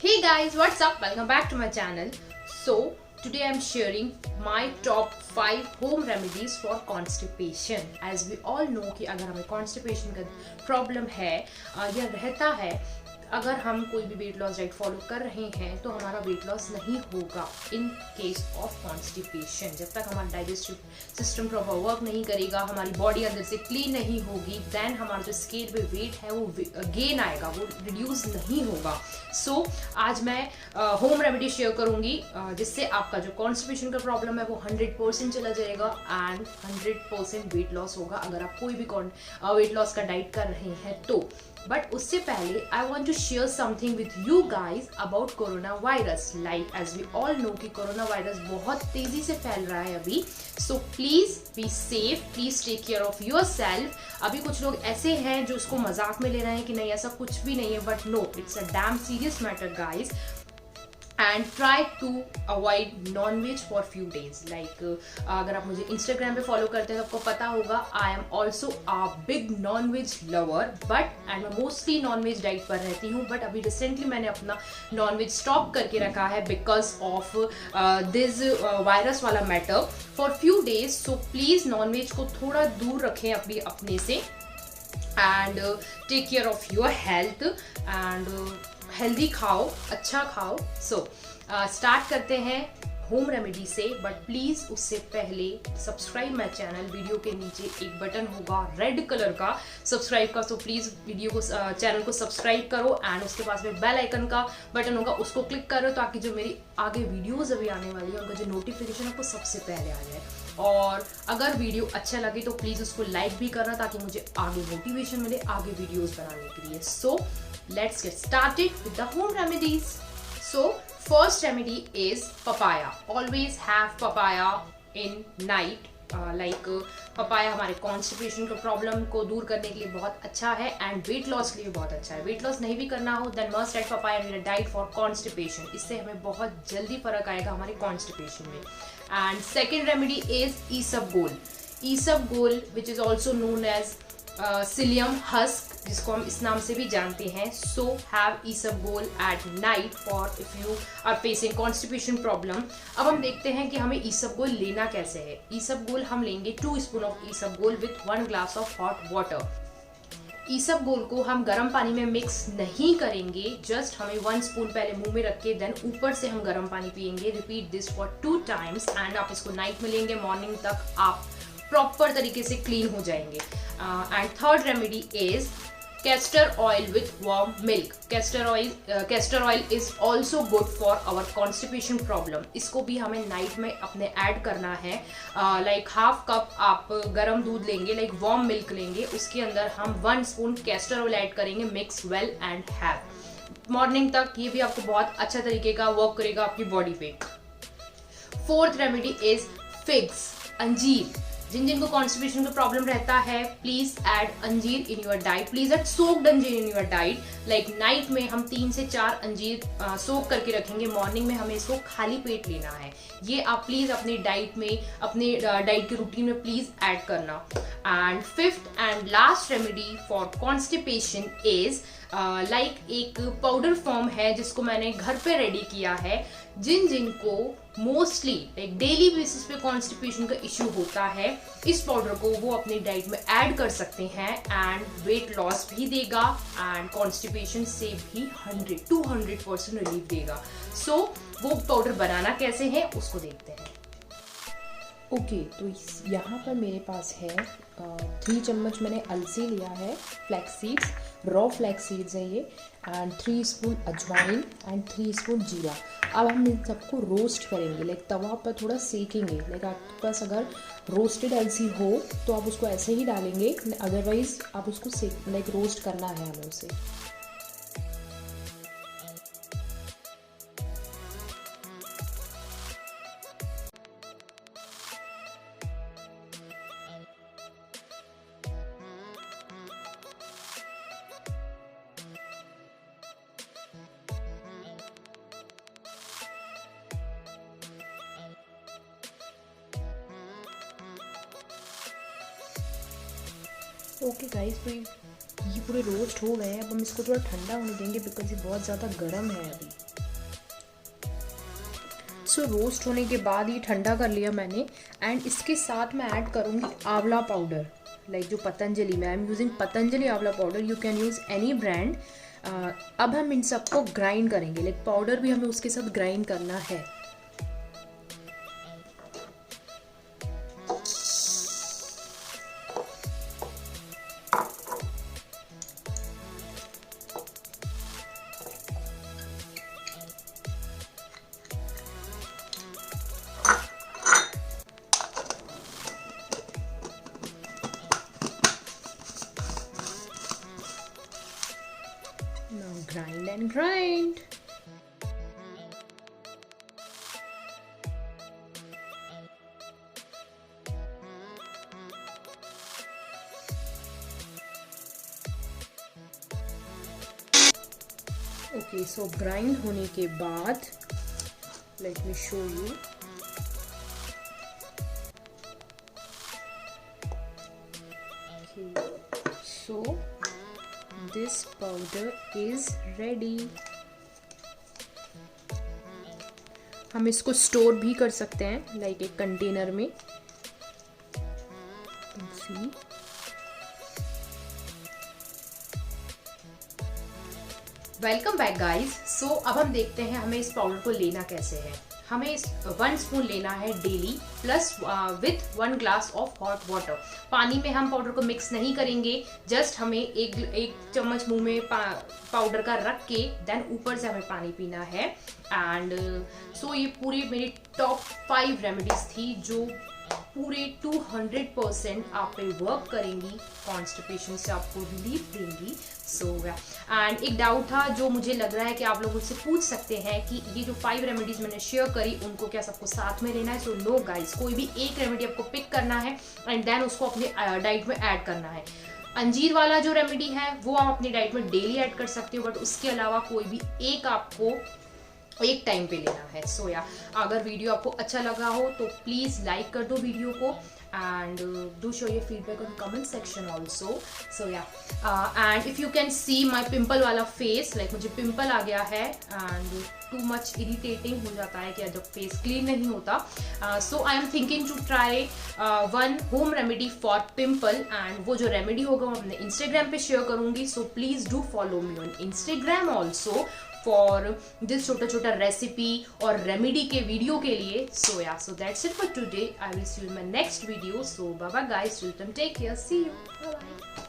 Hey guys, what's up? Welcome back to my channel. So today I'm sharing my top 5 home remedies for constipation. As we all know कि अगर हमें constipation का problem है या रहता है, अगर हम कोई भी वेट लॉस डाइट फॉलो कर रहे हैं तो हमारा वेट लॉस नहीं होगा इन केस ऑफ कॉन्स्टिपेशन। जब तक हमारा डाइजेस्टिव सिस्टम प्रॉपर वर्क नहीं करेगा, हमारी बॉडी अंदर से क्लीन नहीं होगी, देन हमारा जो स्केल पे वेट है वो गेन आएगा, वो रिड्यूस नहीं होगा। सो आज मैं होम रेमेडी शेयर करूंगी जिससे आपका जो कॉन्स्टिपेशन का प्रॉब्लम है वो 100% चला जाएगा एंड 100% वेट लॉस होगा अगर आप कोई भी वेट लॉस का डाइट कर रहे हैं तो। बट उससे पहले I want to share something with you guys about corona virus. Like as we all know कि कोरोना वायरस बहुत तेजी से फैल रहा है अभी। So please be safe, please take care of yourself. अभी कुछ लोग ऐसे हैं जो उसको मजाक में ले रहे हैं कि नहीं ऐसा कुछ भी नहीं है, but no, it's a damn serious matter guys. And try to avoid non veg for few days. Like अगर आप मुझे इंस्टाग्राम पे फॉलो करते हैं तो आपको पता होगा I am also a big non veg lover, but and मैं मोस्टली नॉन वेज डाइट पर रहती हूँ। बट अभी रिसेंटली मैंने अपना नॉन वेज स्टॉप करके रखा है बिकॉज ऑफ दिस वायरस वाला matter for few days. So please non veg को थोड़ा दूर रखें अपने से and take care of your health and healthy खाओ, अच्छा खाओ। सो स्टार्ट करते हैं होम रेमेडी से, बट प्लीज उससे पहले सब्सक्राइब माई चैनल। वीडियो के नीचे एक बटन होगा रेड कलर का सब्सक्राइब का, तो प्लीज वीडियो को चैनल को सब्सक्राइब करो एंड उसके पास में बेल आइकन का बटन होगा, उसको क्लिक करो ताकि जो मेरी आगे वीडियोस अभी आने वाली है उनका जो नोटिफिकेशन है वो सबसे पहले आ जाए। और अगर वीडियो अच्छा लगे तो प्लीज उसको लाइक भी करना ताकि मुझे आगे मोटिवेशन मिले आगे वीडियोस बनाने के लिए। सो let's get started with the home remedies. So first remedy is papaya. Always have papaya in night. papaya हमारे कॉन्स्टिपेशन के प्रॉब्लम को दूर करने के लिए बहुत अच्छा है एंड वेट लॉस के लिए बहुत अच्छा है। वेट लॉस नहीं भी करना हो then must add papaya in a diet for constipation. इससे हमें बहुत जल्दी फर्क आएगा हमारे कॉन्स्टिपेशन में। And second remedy is isabgol. Isabgol which is also known as psyllium husk, जिसको हम इस नाम से भी जानते हैं। So have isabgol at night for if you are facing constipation problem. अब हम देखते हैं कि हमें ईसबगोल लेना कैसे है। ईसबगोल हम लेंगे 2 spoon of isabgol with 1 glass of hot water. Isabgol को हम गर्म पानी में मिक्स नहीं करेंगे, जस्ट हमें 1 स्पून पहले मुंह में रख के देन ऊपर से हम गर्म पानी पियेंगे। Repeat this for 2 times and आप इसको नाइट में लेंगे, मॉर्निंग तक आप प्रॉपर तरीके से क्लीन हो जाएंगे। And third remedy is castor oil with warm milk. Castor oil is also good for our constipation problem. इसको भी हमें नाइट में अपने ऐड करना है। लाइक हाफ कप आप गर्म दूध लेंगे, लाइक वार्म मिल्क लेंगे, उसके अंदर हम 1 स्पून कैस्टर ऑयल ऐड करेंगे, mix well and have. Morning तक ये भी आपको बहुत अच्छा तरीके का वर्क करेगा आपकी बॉडी पे। फोर्थ रेमेडी इज फिग्स, अंजीर। जिनको कॉन्स्टिपेशन का प्रॉब्लम रहता है प्लीज ऐड अंजीर in your diet. Please add soaked अंजीर in your diet. Like night में हम 3 से 4 अंजीर सोक करके रखेंगे, मॉर्निंग में हमें इसको खाली पेट लेना है। ये आप प्लीज अपनी डाइट में, अपने डाइट के रूटीन में प्लीज ऐड करना। And fifth and last remedy for constipation is like एक पाउडर फॉर्म है जिसको मैंने घर पे रेडी किया है। जिनको मोस्टली लाइक डेली बेसिस पे कॉन्स्टिपेशन का इश्यू होता है, इस पाउडर को वो अपनी डाइट में ऐड कर सकते हैं एंड वेट लॉस भी देगा एंड कॉन्स्टिपेशन से भी 100-200% रिलीफ देगा। सो वो पाउडर बनाना कैसे है उसको देखते हैं। ओके, तो यहाँ पर मेरे पास है 3 चम्मच मैंने अलसी लिया है, flax seeds, raw flax seeds है ये, एंड 3 स्पून अजवाइन एंड 3 स्पून जीरा। अब हम इन सबको रोस्ट करेंगे, लाइक तवा पर थोड़ा सेकेंगे। लाइक आपके पास अगर रोस्टेड अलसी हो तो आप उसको ऐसे ही डालेंगे, अदरवाइज आप उसको लाइक रोस्ट करना है हमें उसे। ओके गाइस, तो ये पूरे रोस्ट हो गए हैं। अब हम इसको थोड़ा ठंडा होने देंगे बिकॉज ये बहुत ज़्यादा गर्म है अभी। सो रोस्ट होने के बाद ये ठंडा कर लिया मैंने, एंड इसके साथ मैं ऐड करूँगी आंवला पाउडर, लाइक जो पतंजलि में आई एम यूजिंग पतंजलि आंवला powder, you can use any brand. अब हम इन सबको ग्राइंड करेंगे, लाइक पाउडर भी हमें उसके साथ ग्राइंड करना है। Now grind and grind. Okay, so grind होने के बाद let me show you. Okay, so this powder is ready. हम इसको स्टोर भी कर सकते हैं, लाइक एक कंटेनर में। See. Welcome back guys. So अब हम देखते हैं हमें इस पाउडर को लेना कैसे है। हमें इस 1 स्पून लेना है daily, plus with 1 glass of hot water. पानी में हम पाउडर को मिक्स नहीं करेंगे, जस्ट हमें एक चम्मच मुंह में पाउडर का रख के देन ऊपर से हमें पानी पीना है। एंड सो ये पूरी मेरी टॉप 5 रेमेडीज थी जो पूरे 200% आप पे वर्क करेंगी, कॉन्स्टिपेशन से आपको रिलीफ देंगी। सो एंड एक डाउट था जो मुझे लग रहा है कि आप लोग मुझसे पूछ सकते हैं कि ये जो 5 रेमेडीज मैंने शेयर करी उनको क्या सबको साथ में लेना है। सो नो गाइस, कोई भी एक रेमेडी आपको पिक करना है एंड देन उसको अपने डाइट में ऐड करना है। अंजीर वाला जो रेमेडी है वो आप अपनी डाइट में डेली ऐड कर सकते हो, बट उसके अलावा कोई भी एक आपको एक टाइम पे लेना है। सो या अगर वीडियो आपको अच्छा लगा हो तो प्लीज़ लाइक कर दो वीडियो को, and do show your feedback on comment section also. So yeah, and if you can see my pimple वाला face, like मुझे पिंपल आ गया है and too much irritating हो जाता है कि जब फेस क्लीन नहीं होता। So I am thinking to try one home remedy for pimple, and वो जो रेमेडी होगा मैं अपने इंस्टाग्राम पे शेयर करूँगी। So please do follow me on Instagram also for this छोटा छोटा रेसिपी और रेमेडी के वीडियो के लिए। So yeah, so that's it for today. I will see you in my next video. So bye bye guys, till then take care, see you, bye bye.